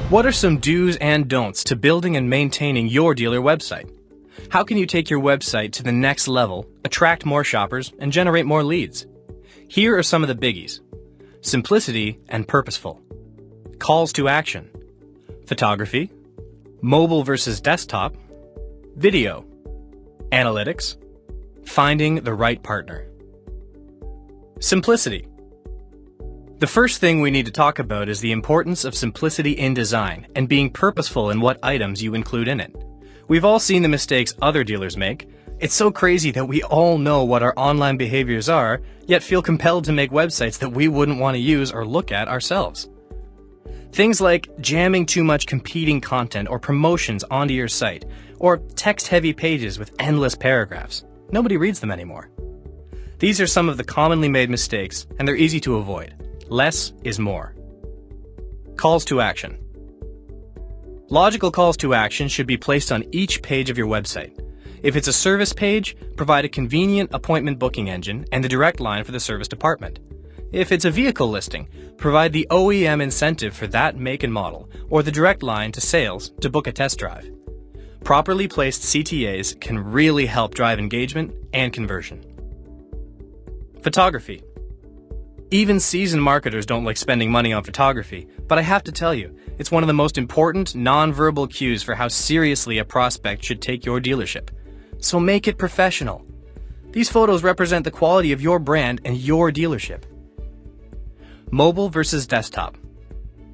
What are some do's and don'ts to building and maintaining your dealer website? How can you take your website to the next level, attract more shoppers, and generate more leads? Here are some of the biggies. Simplicity and purposeful. Calls to action. Photography. Mobile versus desktop. Video. Analytics. Finding the right partner. Simplicity. The first thing we need to talk about is the importance of simplicity in design and being purposeful in what items you include in it. We've all seen the mistakes other dealers make. It's so crazy that we all know what our online behaviors are, yet feel compelled to make websites that we wouldn't want to use or look at ourselves. Things like jamming too much competing content or promotions onto your site, or text-heavy pages with endless paragraphs. Nobody reads them anymore. These are some of the commonly made mistakes, and they're easy to avoid. Less is more. Calls to action. Logical calls to action should be placed on each page of your website. If it's a service page, provide a convenient appointment booking engine and the direct line for the service department. If it's a vehicle listing, provide the OEM incentive for that make and model, or the direct line to sales to book a test drive. Properly placed CTAs can really help drive engagement and conversion. Photography. Even seasoned marketers don't like spending money on photography, but I have to tell you, it's one of the most important non-verbal cues for how seriously a prospect should take your dealership. So make it professional. These photos represent the quality of your brand and your dealership. Mobile versus desktop.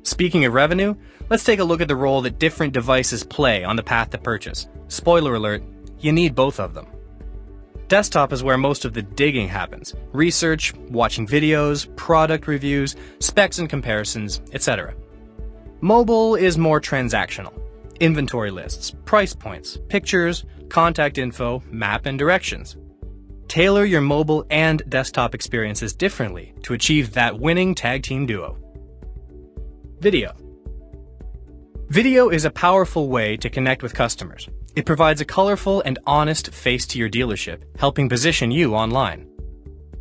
Speaking of revenue, let's take a look at the role that different devices play on the path to purchase. Spoiler alert, you need both of them. Desktop is where most of the digging happens. Research, watching videos, product reviews, specs and comparisons, etc. Mobile is more transactional. Inventory lists, price points, pictures, contact info, map and directions. Tailor your mobile and desktop experiences differently to achieve that winning tag team duo. Video. Video is a powerful way to connect with customers. It provides a colorful and honest face to your dealership, helping position you online.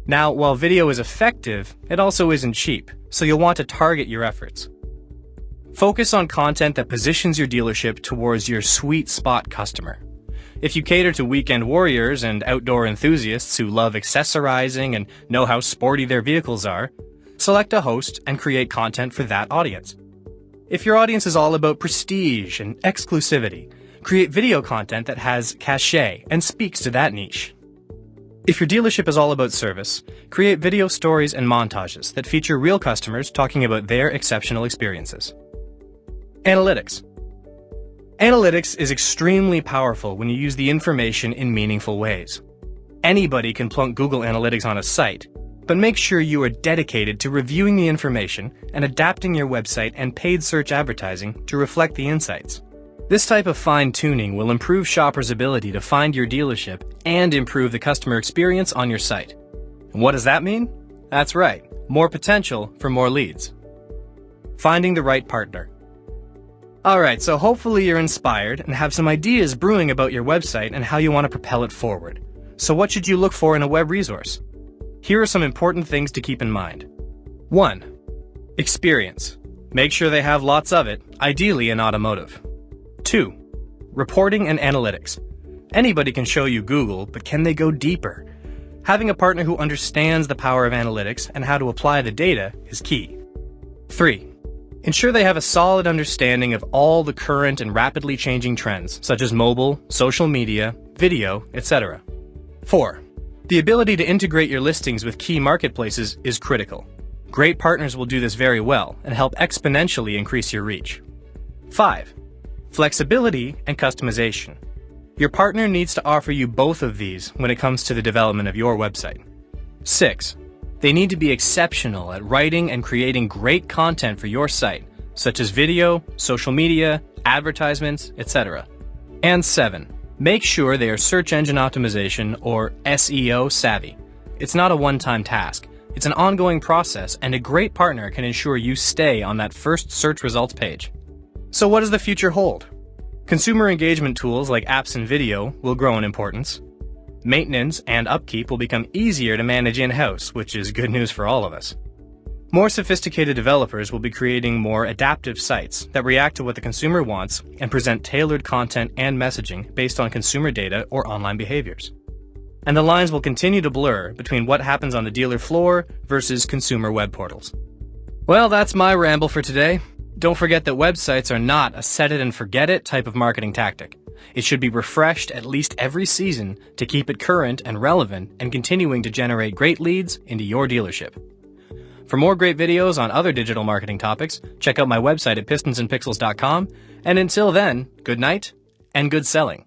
Now, while video is effective, it also isn't cheap, so you'll want to target your efforts. Focus on content that positions your dealership towards your sweet spot customer. If you cater to weekend warriors and outdoor enthusiasts who love accessorizing and know how sporty their vehicles are, select a host and create content for that audience. If your audience is all about prestige and exclusivity, create video content that has cachet and speaks to that niche. If your dealership is all about service, create video stories and montages that feature real customers talking about their exceptional experiences. Analytics. Analytics is extremely powerful when you use the information in meaningful ways. Anybody can plunk Google Analytics on a site, but make sure you are dedicated to reviewing the information and adapting your website and paid search advertising to reflect the insights. This type of fine-tuning will improve shoppers' ability to find your dealership and improve the customer experience on your site. And what does that mean? That's right, more potential for more leads. Finding the right partner. Alright, so hopefully you're inspired and have some ideas brewing about your website and how you want to propel it forward. So what should you look for in a web resource? Here are some important things to keep in mind. 1. Experience. Make sure they have lots of it, ideally in automotive. 2. Reporting and analytics. Anybody can show you Google, but can they go deeper? Having a partner who understands the power of analytics and how to apply the data is key. 3. Ensure they have a solid understanding of all the current and rapidly changing trends, such as mobile, social media, video, etc. 4. The ability to integrate your listings with key marketplaces is critical. Great partners will do this very well and help exponentially increase your reach. 5. Flexibility and customization. Your partner needs to offer you both of these when it comes to the development of your website. 6. They need to be exceptional at writing and creating great content for your site, such as video, social media, advertisements, etc. And 7. Make sure they are search engine optimization or SEO savvy. It's not a one-time task. It's an ongoing process, and a great partner can ensure you stay on that first search results page. So what does the future hold? Consumer engagement tools like apps and video will grow in importance. Maintenance and upkeep will become easier to manage in-house, which is good news for all of us. More sophisticated developers will be creating more adaptive sites that react to what the consumer wants and present tailored content and messaging based on consumer data or online behaviors. And the lines will continue to blur between what happens on the dealer floor versus consumer web portals. Well, that's my ramble for today. Don't forget that websites are not a set it and forget it type of marketing tactic. It should be refreshed at least every season to keep it current and relevant and continuing to generate great leads into your dealership. For more great videos on other digital marketing topics, check out my website at pistonsandpixels.com. And until then, good night and good selling.